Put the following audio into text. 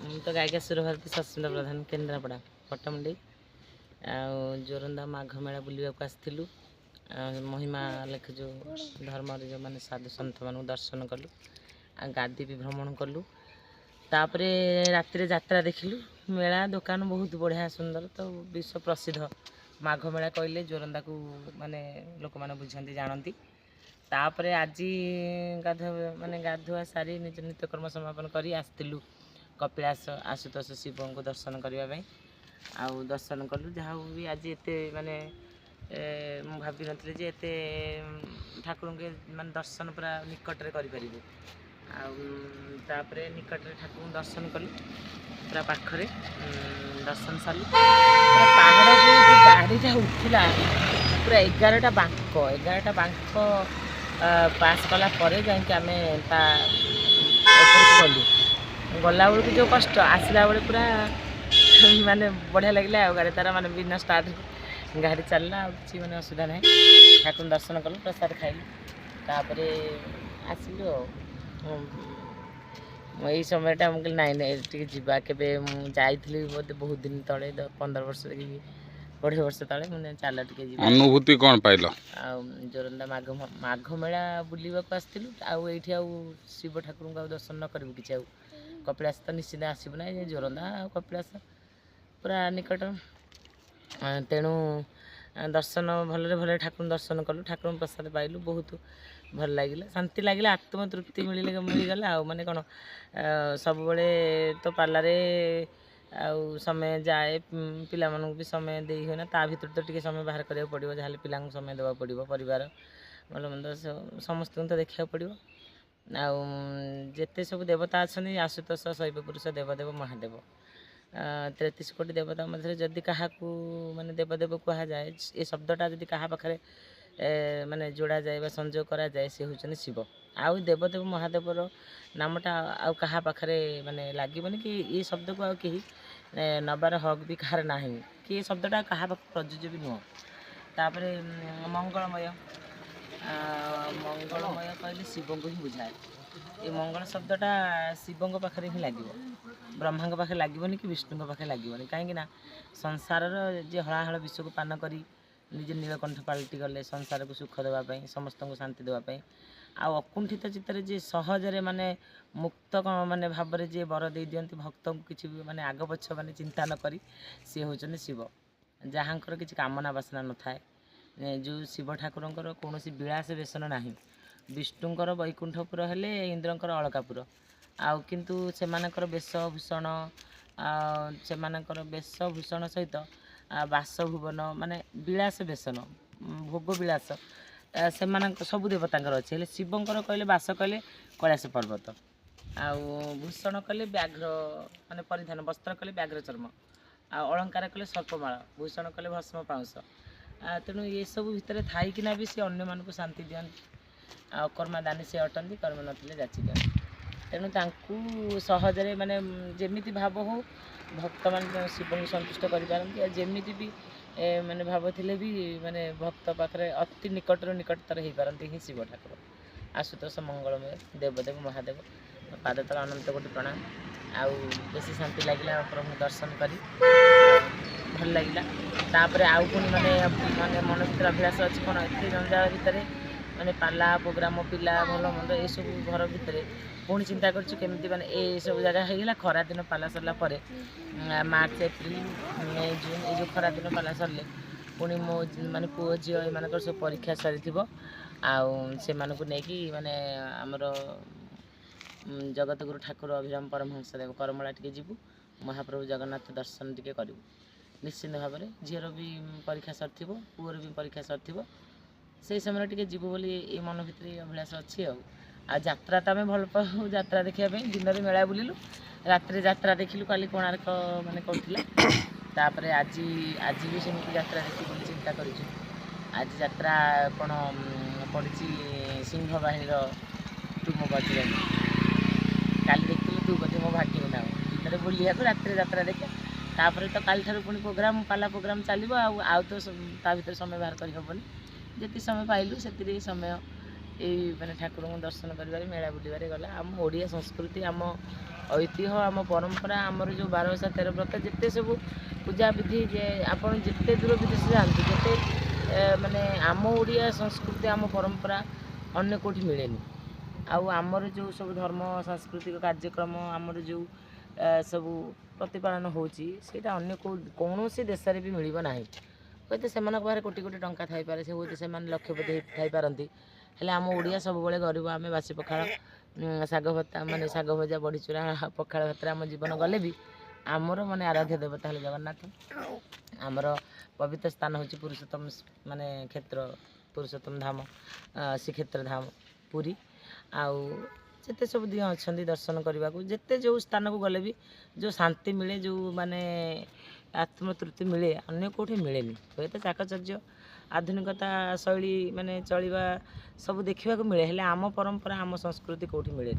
ମୁଁ ତ ଗାୟିକା ସୁରଭାରତୀ ସସ୍ମିତା ପ୍ରଧାନ କେନ୍ଦ୍ରାପଡ଼ା ପଟ୍ଟମୁଣ୍ଡେଇ ଜୋରନ୍ଦା ମାଘ ମେଳା ବୁଲିବାକୁ ଆସିଥିଲୁ। ମହିମା ଲେଖ ଯେଉଁ ଧର୍ମରେ ଯେଉଁମାନେ ସାଧୁ ସନ୍ଥମାନଙ୍କୁ ଦର୍ଶନ କଲୁ ଆଉ ଗାଦି ବି ଭ୍ରମଣ କଲୁ। ତାପରେ ରାତିରେ ଯାତ୍ରା ଦେଖିଲୁ। ମେଳା ଦୋକାନ ବହୁତ ବଢ଼ିଆ ସୁନ୍ଦର, ତ ବିଶ୍ୱ ପ୍ରସିଦ୍ଧ ମାଘ ମେଳା କହିଲେ ଜୋରନ୍ଦାକୁ ମାନେ ଲୋକମାନେ ବୁଝନ୍ତି ଜାଣନ୍ତି। ତାପରେ ଆଜି ଗାଧୁଆ ସାରି ନିଜ ନିତ୍ୟକର୍ମ ସମାପନ କରି ଆସିଥିଲୁ କପିଳାସ ଆଶୁତୋଷ ଶିବଙ୍କୁ ଦର୍ଶନ କରିବା ପାଇଁ। ଆଉ ଦର୍ଶନ କଲୁ, ଯାହା ହଉ ବି ଆଜି ଏତେ ମୁଁ ଭାବିନଥିଲି ଯେ ଏତେ ଠାକୁରଙ୍କୁ ଦର୍ଶନ ପୁରା ନିକଟରେ କରିପାରିବୁ। ଆଉ ତାପରେ ନିକଟରେ ଠାକୁରଙ୍କୁ ଦର୍ଶନ କଲୁ, ପୁରା ପାଖରେ ଦର୍ଶନ ସାରିଲୁ। ପୁରା ପାହାଡ଼କୁ ଗାଡ଼ିଟା ଉଠିଲା, ପୁରା 11ଟା ବାଙ୍କ ପାସ୍ କଲା ପରେ ଯାଇକି ଆମେ ତା ଉପରକୁ ଗଲୁ। ଗଲାବେଳକୁ ଯେଉଁ କଷ୍ଟ, ଆସିଲା ବେଳେ ପୁରା ବଢ଼ିଆ ଲାଗିଲା। ଆଉ ଗାଡ଼ି ତାର ବିନା ଷ୍ଟାର୍ଟ ଗାଡ଼ି ଚାଲିଲା, ଆଉ କିଛି ଅସୁବିଧା ନାହିଁ। ଠାକୁରଙ୍କୁ ଦର୍ଶନ କଲୁ, ପ୍ରସାଦ ଖାଇଲୁ, ତାପରେ ଆସିଲୁ। ଆଉ ଏଇ ସମୟଟା ମୁଁ କହିଲି ନାଇଁ ଟିକେ ଯିବା। କେବେ ମୁଁ ଯାଇଥିଲି ବୋଧେ ବହୁତ ଦିନ ତଳେ, 15 ବର୍ଷ କି 20 ବର୍ଷ ତଳେ। ଚାଲ ଟିକେ ଯିବା। ଅନୁଭୂତି କ'ଣ ପାଇଲ? ଆଉ ଜୋରନ୍ଦା ମାଘ ମେଳା ବୁଲିବାକୁ ଆସିଥିଲୁ। ଆଉ ଏଇଠି ଆଉ ଶିବ ଠାକୁରଙ୍କୁ ଆଉ ଦର୍ଶନ ନ କରିବୁ କିଛି? ଆଉ କପିଳାସ ତ ନିଶ୍ଚିତ ଆସିବୁ ନାହିଁ, ଜୋରନ୍ଦା ଆଉ କପିଳାସ ପୁରା ନିକଟ। ତେଣୁ ଦର୍ଶନ ଭଲରେ ଠାକୁରଙ୍କୁ ଦର୍ଶନ କଲୁ, ଠାକୁରଙ୍କ ପ୍ରସାଦ ପାଇଲୁ। ବହୁତ ଭଲ ଲାଗିଲା, ଶାନ୍ତି ଲାଗିଲା, ଆତ୍ମତୃପ୍ତି ମିଳିଗଲା। ଆଉ କ'ଣ, ସବୁବେଳେ ତ ପାଲାରେ ଆଉ ସମୟ ଯାଏ, ପିଲାମାନଙ୍କୁ ବି ସମୟ ଦେଇ ହୁଏନା। ତା ଭିତରେ ତ ଟିକେ ସମୟ ବାହାର କରିବାକୁ ପଡ଼ିବ, ଯାହେଲେ ପିଲାଙ୍କୁ ସମୟ ଦେବାକୁ ପଡ଼ିବ, ପରିବାର ଭଲ ମନ୍ଦ ସମସ୍ତଙ୍କୁ ତ ଦେଖିବାକୁ ପଡ଼ିବ। ଆଉ ଯେତେ ସବୁ ଦେବତା ଅଛନ୍ତି, ଆଶୁତୋଷ ଶୈବପୁରୁଷ ଦେବଦେବ ମହାଦେବ, 33 କୋଟି ଦେବତା ମଧ୍ୟରେ ଯଦି କାହାକୁ ଦେବଦେବ କୁହାଯାଏ, ଏ ଶବ୍ଦଟା ଯଦି କାହା ପାଖରେ ଯୋଡ଼ାଯାଏ ବା ସଂଯୋଗ କରାଯାଏ, ସେ ହେଉଛନ୍ତି ଶିବ। ଆଉ ଦେବଦେବ ମହାଦେବର ନାମଟା ଆଉ କାହା ପାଖରେ ଲାଗିବନି, କି ଏ ଶବ୍ଦକୁ ଆଉ କେହି ନେବାର ହକ୍ ବି କାହାର ନାହିଁ, କି ଏ ଶବ୍ଦଟା କାହା ପାଖରେ ପ୍ରଯୁଜ୍ୟ ବି ନୁହଁ। ତାପରେ ମଙ୍ଗଳମୟ କହିଲେ ଶିବଙ୍କୁ ହିଁ ବୁଝାଏ। ଏ ମଙ୍ଗଳ ଶବ୍ଦଟା ଶିବଙ୍କ ପାଖରେ ହିଁ ଲାଗିବ, ବ୍ରହ୍ମାଙ୍କ ପାଖରେ ଲାଗିବନି, କି ବିଷ୍ଣୁଙ୍କ ପାଖରେ ଲାଗିବନି। କାହିଁକିନା ସଂସାରର ଯେ ହଳାହଳ ବିଷକୁ ପାନ କରି ନିଜେ ନୀଳକଣ୍ଠ ପାଲଟି ଗଲେ ସଂସାରକୁ ସୁଖ ଦେବା ପାଇଁ, ସମସ୍ତଙ୍କୁ ଶାନ୍ତି ଦେବା ପାଇଁ, ଆଉ ଅକୁଣ୍ଠିତ ଚିତ୍ତରେ ଯିଏ ସହଜରେ ମୁକ୍ତ ଭାବରେ ଯିଏ ବର ଦେଇ ଦିଅନ୍ତି ଭକ୍ତଙ୍କୁ, କିଛି ଆଗ ପଛ ଚିନ୍ତା ନ କରି, ସିଏ ହେଉଛନ୍ତି ଶିବ। ଯାହାଙ୍କର କିଛି କାମନା ବାସନା ନଥାଏ, ଯେଉଁ ଶିବ ଠାକୁରଙ୍କର କୌଣସି ବିଳାସ ବ୍ୟସନ ନାହିଁ। ବିଷ୍ଣୁଙ୍କର ବୈକୁଣ୍ଠପୁର ହେଲେ ଇନ୍ଦ୍ରଙ୍କର ଅଳକାପୁର। ଆଉ କିନ୍ତୁ ସେମାନଙ୍କର ବେଶଭୂଷଣ ସହିତ ବାସଭୁବନ ବିଳାସ ବ୍ୟସନ, ଭୋଗ ବିଳାସ ସେମାନଙ୍କ ସବୁ ଦେବତାଙ୍କର ଅଛି। ହେଲେ ଶିବଙ୍କର କହିଲେ ବାସ କହିଲେ କୈଳାସ ପର୍ବତ, ଆଉ ଭୂଷଣ କଲେ ବ୍ୟାଘ୍ର ପରିଧାନ, ବସ୍ତ୍ର କଲେ ବ୍ୟାଘ୍ର ଚର୍ମ, ଆଉ ଅଳଙ୍କାର କଲେ ସର୍ପମାଳ, ଭୂଷଣ କଲେ ଭସ୍ମ ପାଉଁଶ। ତେଣୁ ଏସବୁ ଭିତରେ ଥାଇକିନା ବି ସେ ଅନ୍ୟମାନଙ୍କୁ ଶାନ୍ତି ଦିଅନ୍ତି। ଆଉ କର୍ମା ଦାନୀ ସେ ଅଟନ୍ତି, କର୍ମ ନଥିଲେ ଯାଚି ଦିଅନ୍ତି। ତେଣୁ ତାଙ୍କୁ ସହଜରେ ଯେମିତି ଭାବ ହଉ, ଭକ୍ତମାନେ ଶିବଙ୍କୁ ସନ୍ତୁଷ୍ଟ କରିପାରନ୍ତି। ଆଉ ଯେମିତି ବି ଭାବ ଥିଲେ ବି ଭକ୍ତ ପାଖରେ ଅତି ନିକଟତର ହେଇପାରନ୍ତି ହିଁ ଶିବ ଠାକୁର। ଆଶୁତୋଷ ମଙ୍ଗଳମୟ ଦେବଦେବ ମହାଦେବ, ପାଦ ତଳ ଅନନ୍ତ କୋଟି ପ୍ରଣାମ। ଆଉ ବେଶୀ ଶାନ୍ତି ଲାଗିଲା ପ୍ରଭୁଙ୍କୁ ଦର୍ଶନ କରି, ଭଲ ଲାଗିଲା। ତାପରେ ଆଉ ପୁଣି ମନ ଭିତରେ ଅଭିଳାଷ ଅଛି କ'ଣ, ଏତେ ଜଞ୍ଜାଳ ଭିତରେ ପାଲା ପ୍ରୋଗ୍ରାମ, ପିଲା ଭଲ ମନ୍ଦ ଏସବୁ ଘର ଭିତରେ ପୁଣି ଚିନ୍ତା କରୁଛୁ କେମିତି ଏସବୁ ଜାଗା ହେଇଗଲା। ଖରାଦିନ ପାଲା ସରିଲା ପରେ ମାର୍ଚ୍ଚ, ଏପ୍ରିଲ, ମେ, ଜୁନ୍, ଏଇ ଯେଉଁ ଖରାଦିନ ପାଲା ସରିଲେ ପୁଣି ମୋ ପୁଅ ଝିଅ ଏମାନଙ୍କର ସବୁ ପରୀକ୍ଷା ସରିଥିବ। ଆଉ ସେମାନଙ୍କୁ ନେଇକି ଆମର ଜଗତଗୁରୁ ଠାକୁର ଅଭିରାମ ପରମହଂସ ଦେବ କରମଳା ଟିକେ ଯିବୁ, ମହାପ୍ରଭୁ ଜଗନ୍ନାଥ ଦର୍ଶନ ଟିକେ କରିବୁ ନିଶ୍ଚିନ୍ତ ଭାବରେ। ଝିଅର ବି ପରୀକ୍ଷା ସରିଥିବ, ପୁଅର ବି ପରୀକ୍ଷା ସରିଥିବ, ସେଇ ସମୟରେ ଟିକେ ଯିବୁ ବୋଲି ଏଇ ମନ ଭିତରେ ଅଭିଳାଷ ଅଛି। ଆଉ ଯାତ୍ରା ତ ଆମେ ଭଲ ପାଉ ଯାତ୍ରା ଦେଖିବା ପାଇଁ। ଦିନରେ ମେଳା ବୁଲିଲୁ, ରାତିରେ ଯାତ୍ରା ଦେଖିଲୁ। କାଲି କୋଣାର୍କ କରୁଥିଲା, ତାପରେ ଆଜି ବି ସେମିତି ଯାତ୍ରା ଦେଖିବୁ ବୋଲି ଚିନ୍ତା କରିଛୁ। ଆଜି ଯାତ୍ରା କ'ଣ ପଡ଼ିଛି, ସିଂହ ବାହିନୀର ତୁମ ବଜିରଙ୍ଗୀ। କାଲି ଦେଖିଥିଲୁ ତୁ ବୋଧେ ମୋ ଭାଗ୍ୟ ନାଉ। ଦିନରେ ବୁଲିବାକୁ, ରାତିରେ ଯାତ୍ରା ଦେଖିବା। ତାପରେ ତ କାଲିଠାରୁ ପୁଣି ପାଲା ପ୍ରୋଗ୍ରାମ ଚାଲିବ। ଆଉ ତ ତା ଭିତରେ ସମୟ ବାହାର କରିହେବନି। ଯେତିକି ସମୟ ପାଇଲୁ ସେଥିରେ ସମୟ ଏଇ ଠାକୁରଙ୍କୁ ଦର୍ଶନ କରିବାରେ, ମେଳା ବୁଲିବାରେ ଗଲା। ଆମ ଓଡ଼ିଆ ସଂସ୍କୃତି, ଆମ ऐतिह्य आम परंपरा आमर जो 12 ओषा 13 व्रत जिते सब पूजा विधि जे आपण जिते दूर विदेश जातु जिते माने आम ओडिया संस्कृति आम परंपरा अन्य कोठी मिलेनी आमर जो सब धर्म सांस्कृतिक कार्यक्रम आमर जो सब प्रतिपालन होची सेटा अन्य कौन सी देश भी मिल ना हूँ से पाखे कोटी कोटी टंका थाईपे से हूँ से लक्षपति थी पारती हेले आम ओडिया सब गरीब आम बासी पखाड़ शाग भत्ता माने शाग भजा बड़ी चूरा पखाड़ भात आम जीवन गले भी आमर माने आराध्य देवता हेले जगन्नाथ आमर पवित्र स्थान हूँ पुरुषोत्तम माने क्षेत्र पुरुषोत्तम धाम श्रीक्षेत्र धाम पुरी आते सब दिए अच्छा दर्शन करने को जिते जो स्थान को गले भी जो शांति मिले जो माने आत्मतृप्ति मिले अन्य कौटे मिले हुए तो चाकचर्य आधुनिकता शैली माने चलवा सब देखा मिले हेले आम परंपरा आम संस्कृति कौटी मिले।